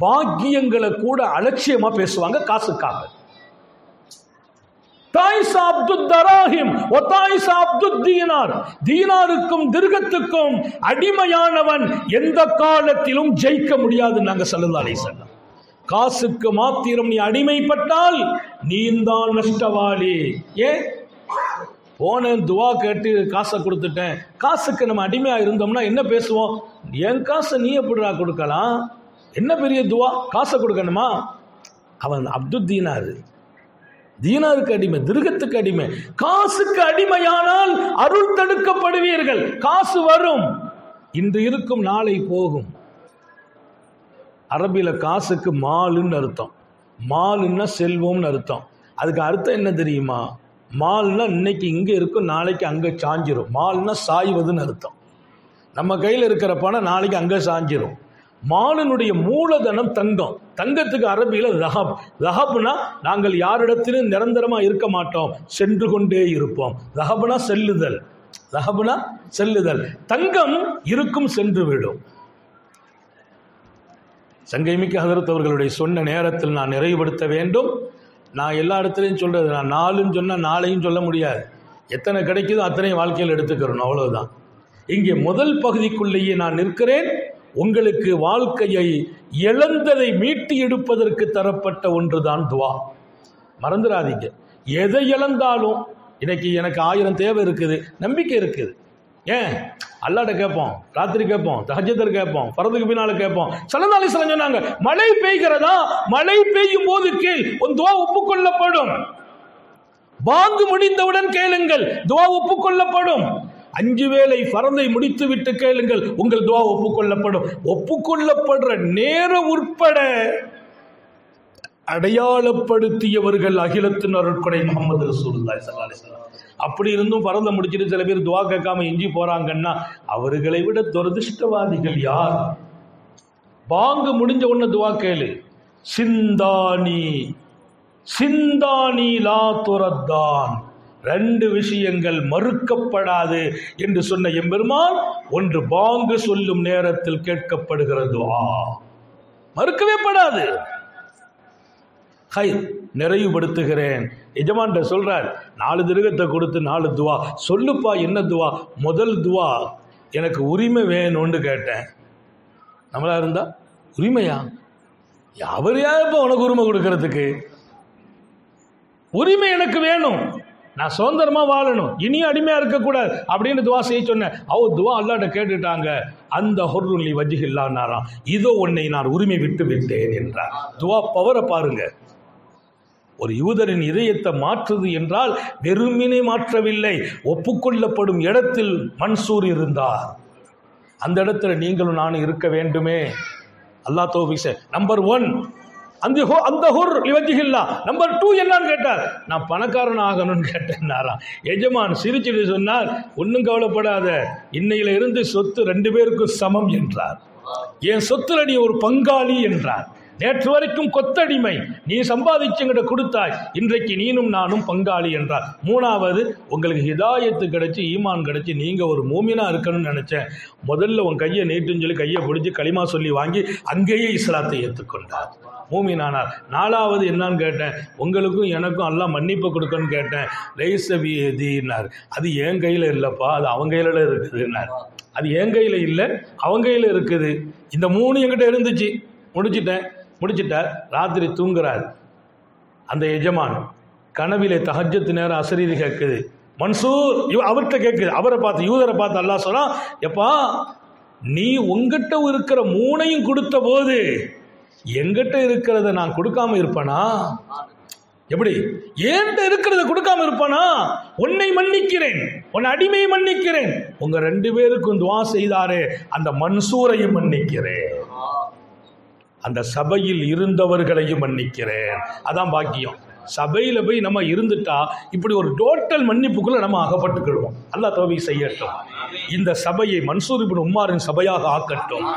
பாக்கியங்களை கூட அலட்சியமா பேசுவாங்க காசுக்காக. தீனாருக்கும் திர்கத்துக்கும் அடிமையானவன் எந்த காலத்திலும் ஜெயிக்க முடியாது. நாங்க ஸல்லல்லாஹு அலைஹி வஸல்லம், காசுக்கு மாத்திரம் நீ அடிமைப்பட்டால் நீ தான் நஷ்டவாளி. ஏன்? போன துவா கேட்டு காசை கொடுத்துட்டேன். காசுக்கு நம்ம அடிமையா இருந்தோம்னா என்ன பேசுவோம்? என் காசை நீ எப்படிடா கொடுக்கலாம்? என்ன பெரிய துவா, காசை கொடுக்கணுமா? அவன் அப்துல் தீனார், தீனாருக்கு அடிமை, திருகத்துக்கு அடிமை. காசுக்கு அடிமையானால் அருள் தடுக்கப்படுவீர்கள். காசு வரும், இன்று இருக்கும் நாளை போகும். அரபில காசுக்கு மாலுன்னு அர்த்தம். மாலுன்னா செல்வம்னு அர்த்தம். அதுக்கு அர்த்தம் என்ன தெரியுமா? மால்னா இன்னைக்கு இங்கே இருக்கும், நாளைக்கு அங்கே சாஞ்சிரும். மால்னா சாய்வதுன்னு அர்த்தம். நம்ம கையில் இருக்கிற பணம் நாளைக்கு அங்கே சாஞ்சிரும். மாலினுடைய மூலதனம் தங்கம். தங்கத்துக்கு அரபியில் ரஹப். ரஹப்னா நாங்கள் யாரிடத்திலும் நிரந்தரமாக இருக்க மாட்டோம், சென்று கொண்டே இருப்போம். ரஹப்னா செல்லுதல். ரஹப்னா செல்லுதல். தங்கம் இருக்கும், சென்று விடும். சங்கைமிக்க ஹதரத் அவர்களுடைய சொன்ன நேரத்தில் நான் நிறைவுபடுத்த வேண்டும். நான் எல்லா இடத்துலையும் சொல்கிறது, நான் 4ன்னு சொன்னால் 4ஐயும் சொல்ல முடியாது. எத்தனை கிடைக்குதோ அத்தனை வாழ்க்கையில் எடுத்துக்கிறோம், அவ்வளவுதான். இங்கே முதல் பகுதிக்குள்ளேயே நான் நிற்கிறேன். உங்களுக்கு வாழ்க்கையை இழந்ததை மீட்டு எடுப்பதற்கு தரப்பட்ட ஒன்றுதான் துவா. மறந்துடாதீங்க. எதை இழந்தாலும், இன்னைக்கு எனக்கு 1000 தேவை இருக்குது, நம்பிக்கை இருக்குது. ஏன்? அல்லாஹ்ட்ட கேட்போம், ராத்திரி கேட்போம், தஹஜ்ஜுத் கேட்போம், ஃபர்துக்கு பின்னால கேட்போம். ஸல்லல்லாஹு அலைஹி வஸல்லம் சொன்னாங்க, மழை பெய்கிறதா, மழை பெய்யும் போது கேள், உன் துவா ஒப்புக்கொள்ளப்படும். பாங்கு முடிந்தவுடன் கேளுங்கள், துவா ஒப்புக்கொள்ளப்படும். 5 வேளை ஃபர்தை முடித்து விட்டு கேளுங்கள், உங்கள் துவா ஒப்புக்கொள்ளப்படும். ஒப்புக்கொள்ளப்படுற நேரம் உட்பட அடையாளப்படுத்தியவர்கள் அகிலத்தின் அருட்கொடை முஹம்மது ரசூலுல்லாஹி ஸல்லல்லாஹு அலைஹி வஸல்லம். அப்படி இருந்தும் பறந்த முடிச்சுட்டு சில பேர் துவா கேட்காம இஞ்சி போறாங்கன்னா அவர்களை விட துரதிருஷ்டவாதிகள் யார்? பாங்கு முடிஞ்ச உடனே துவா கேளு. சிந்தானி சிந்தானி லா துரத்தான், 2 விஷயங்கள் மறுக்கப்படாது என்று சொன்ன எம்பெருமான், ஒன்று பாங்கு சொல்லும் நேரத்தில் கேட்கப்படுகிற துவா, மறுக்கவே படாது. நிறைவுபடுத்துகிறேன். எஜமான் சொல்றார், 4 திருகத்தை கொடுத்து 4 துவா சொல்லுப்பா. என்ன துவா? முதல் துவா, எனக்கு உரிமை வேணும்னு கேட்டேன். நம்மளா இருந்தா உரிமையா? அவர் யாருப்பா உனக்கு உரிமை கொடுக்கறதுக்கு? உரிமை எனக்கு வேணும், நான் சுதந்திரமா வாழணும், இனியும் அடிமையா இருக்கக்கூடாது அப்படின்னு துவா செய்ய சொன்னேன். அவர் துவா அல்லாஹ்ட்ட கேட்டுட்டாங்க. அந்த ஹொர்ருல்லி வஜ்ஹில்லாஹ்னாராம், இதோ உன்னை நான் உரிமை விட்டு விட்டேன் என்றார். துவா பவரை பாருங்க. ஒரு யூதரின் இதயத்தை மாற்றுது என்றால் வெறுமினை மாற்றவில்லை, ஒப்புக்கொள்ளப்படும் இடத்தில் மன்சூர் இருந்தார். அந்த இடத்துல நீங்களும் நானும் இருக்க வேண்டுமே. அல்லாஹ் தௌஃபீக். நம்பர் 1, அந்த ஹுர் லிவஜ்ஹில்லா. நம்பர் 2 என்னன்னு கேட்டார். நான் பணக்காரன் ஆகணும்னு கேட்டேன்னாராம். எஜமான் சிரிச்சுட்டு சொன்னார், ஒன்றும் கவலைப்படாத, இன்னையில இருந்து சொத்து 2 பேருக்கும் சமம் என்றார். என் சொத்துல நீ ஒரு பங்காளி என்றார். நேற்று வரைக்கும் கொத்தடிமை, நீ சம்பாதிச்சுங்கிட்ட கொடுத்தாய், இன்றைக்கு நீனும் நானும் பங்காளி என்றார். 3வது, உங்களுக்கு ஹிதாயத்து கிடைச்சி ஈமான் கிடைச்சி நீங்க ஒரு மூமினா இருக்கணும்னு நினைச்சேன், முதல்ல உன் கையை நீட்டுன்னு சொல்லி கையை பிடிச்சி களிமா சொல்லி வாங்கி அங்கேயே இஸ்லாத்தை ஏற்றுக்கொண்டார், மூமினானார். 4வது என்னன்னு கேட்டேன், உங்களுக்கும் எனக்கும் அல்லாஹ் மன்னிப்பு கொடுக்கணும்னு கேட்டேன். லைசபினார், அது என் கையில் இல்லைப்பா, அது அவங்க கையில இருக்குதுன்னார். அது என் கையில் இல்லை, அவங்க கையில் இருக்குது. இந்த 3 என்கிட்ட இருந்துச்சு, முடிச்சிட்டார். ராத்திரி தூங்குறார். அந்த எஜமான் கனவிலே தஹஜ்ஜத் நேரம் அசரீதி கேட்குது. மன்சூர் அவர்கிட்ட கேட்குது, அவரை பார்த்து, யூதரை பார்த்து அல்லாஹ் சொல்றா, எப்பா நீ உங்ககிட்ட இருக்கிற 3ஐயும் கொடுத்த போது எங்கிட்ட இருக்கிறத நான் கொடுக்காம இருப்பேனா? எப்படி ஏன்ட்ட இருக்கிறத கொடுக்காம இருப்பானா? உன்னை மன்னிக்கிறேன், உன் அடிமையை மன்னிக்கிறேன், உங்க 2 பேருக்கும் துவா செய்தாரே அந்த மன்சூரையும் மன்னிக்கிறேன், அந்த சபையில் இருந்தவர்களையும் மன்னிக்கிறேன். அதான் பாக்கியம். சபையில போய் நம்ம இருந்துட்டா இப்படி ஒரு டோட்டல் மன்னிப்புக்குள்ள நம்ம அகப்பட்டுக்கிடுவோம். அல்லாஹ் தௌஃபீக் செய்யட்டும். இந்த சபையை மன்சூர் இப்னு உம்மாரின் சபையாக ஆக்கட்டும்.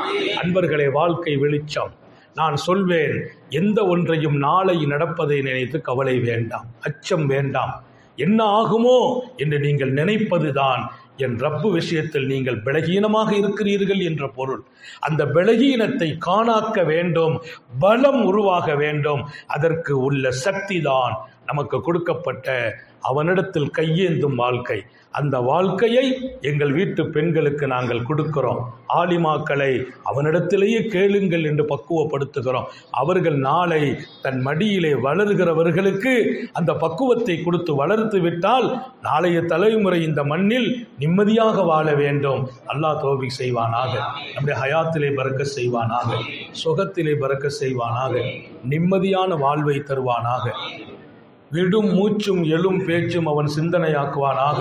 அன்பர்களே, வாழ்க்கை வெளிச்சம். நான் சொல்வேன், எந்த ஒன்றையும் நாளை நடப்பதை நினைத்து கவலை வேண்டாம், அச்சம் வேண்டாம். என்ன ஆகுமோ என்று நீங்கள் நினைப்பதுதான் என் ரப்பு விஷயத்தில் நீங்கள் பலகீனமாக இருக்கிறீர்கள் என்ற பொருள். அந்த பலகீனத்தை காணாக்க வேண்டும், பலம் உருவாக வேண்டும். அதற்கு உள்ள சக்தி தான் நமக்கு கொடுக்கப்பட்ட அவனிடத்தில் கையேந்தும் வாழ்க்கை. அந்த வாழ்க்கையை எங்கள் வீட்டு பெண்களுக்கு நாங்கள் கொடுக்கிறோம். ஆலிமாக்களை அவனிடத்திலேயே கேளுங்கள் என்று பக்குவப்படுத்துகிறோம். அவர்கள் நாளை தன் மடியிலே வளர்கிறவர்களுக்கு அந்த பக்குவத்தை கொடுத்து வளர்த்து விட்டால் நாளைய தலைமுறை இந்த மண்ணில் நிம்மதியாக வாழ வேண்டும். அல்லாஹ் தௌஃபீக் செய்வானாக. நம்முடைய ஹயாத்திலே பரக்கத் செய்வானாக, சுகத்திலே பரக்கத் செய்வானாக, நிம்மதியான வாழ்வை தருவானாக. விடும் மூச்சும் எழும் பேச்சும் அவன் சிந்தனையாக்குவானாக.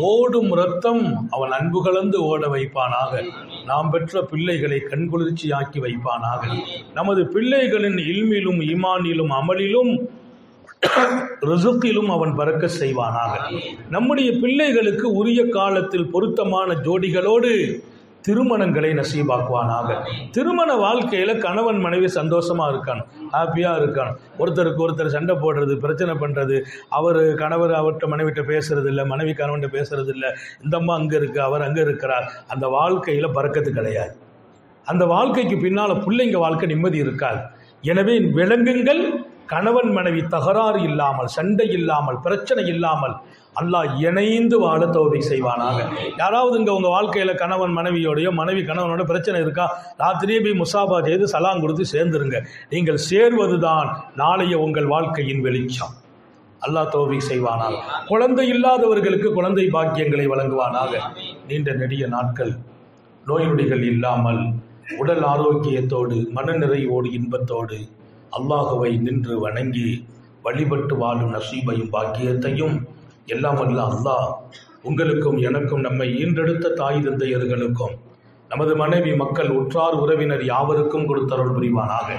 ஓடும் இரத்தம் அவன் அன்பு கலந்து ஓட வைப்பானாக. நாம் பெற்ற பிள்ளைகளை கண்குளிர்ச்சியாக்கி வைப்பானாக. நமது பிள்ளைகளின் இல்மிலும் ஈமானிலும் அமலிலும் ரிசுக்கிலும் அவன் பரக்கத் செய்வானாக. நம்முடைய பிள்ளைகளுக்கு உரிய காலத்தில் பொருத்தமான ஜோடிகளோடு திருமணங்களை நசீபாக்குவானாக. திருமண வாழ்க்கையில கணவன் மனைவி சந்தோஷமா இருக்கான், ஹாப்பியா இருக்கான். ஒருத்தருக்கு ஒருத்தர் சண்டை போடுறது, பிரச்சனை பண்றது, கணவர் அவர்கிட்ட மனைவிட்ட பேசுறது இல்லை, மனைவி கணவன்கிட்ட பேசுறது இல்லை, இந்த அம்மா அங்க இருக்கு, அவர் அங்க இருக்கிறார். அந்த வாழ்க்கையில பரக்கத்து கிடையாது. அந்த வாழ்க்கைக்கு பின்னால பிள்ளைங்க வாழ்க்கை நிம்மதி இருக்காது. எனவே விளங்குங்கள், கணவன் மனைவி தகராறு இல்லாமல், சண்டை இல்லாமல், பிரச்சனை இல்லாமல் அல்லாஹ் இணைந்து வாழ தௌஃபீக் செய்வானாக. யாராவது இங்கே உங்கள் வாழ்க்கையில் கணவன் மனைவியோடையோ மனைவி கணவனோட பிரச்சனை இருக்கா, ராத்திரியே போய் முசாபா செய்து சலாம் கொடுத்து சேர்ந்துருங்க. நீங்கள் சேர்வதுதான் நாளைய உங்கள் வாழ்க்கையின் வெளிச்சம். அல்லாஹ் தௌஃபீக் செய்வானாக. குழந்தை இல்லாதவர்களுக்கு குழந்தை பாக்கியங்களை வழங்குவானாக. நீண்ட நெடிய நாட்கள் நோய் நொடிகள் இல்லாமல் உடல் ஆரோக்கியத்தோடு மனநிறைவோடு இன்பத்தோடு அல்லாஹுவை நின்று வணங்கி வழிபட்டு வாழும் நசீபையும் பாக்கியத்தையும் எல்லாம் வல்ல அல்லாஹ் உங்களுக்கும் எனக்கும், நம்மை ஈன்றெடுத்த தாய் தந்தையர்களுக்கும், நமது மனைவி மக்கள் உற்றார் உறவினர் யாவருக்கும் கொடுத்தருள் புரிவானாக.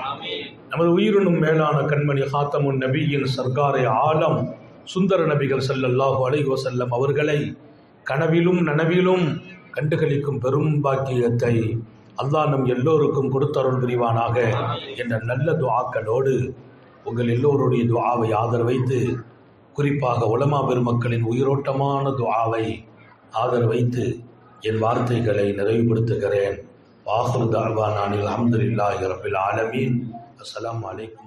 நமது உயிரினும் மேலான கண்மணி ஹாத்தமுன் நபியின் சர்க்காரை ஆலம் சுந்தர நபிகள் ஸல்லல்லாஹு அலைஹி வஸல்லம் அவர்களை கனவிலும் நனவிலும் கண்டுகளிக்கும் பெரும் பாக்கியத்தை அல்லாஹ் நம் எல்லோருக்கும் கொடுத்தருள் புரிவானாக என்ற நல்ல துஆக்களோடு உங்கள் எல்லோருடைய துஆவை ஆதரவைத்து, குறிப்பாக உலமா பெருமக்களின் உயிரோட்டமான துஆவை ஆதரவைத்து என் வார்த்தைகளை நிறைவுபடுத்துகிறேன். வாஹிரு தஅவானா அல்ஹம்துலில்லாஹி ரப்பில் ஆலமீன். அஸ்ஸலாமு அலைக்கும்.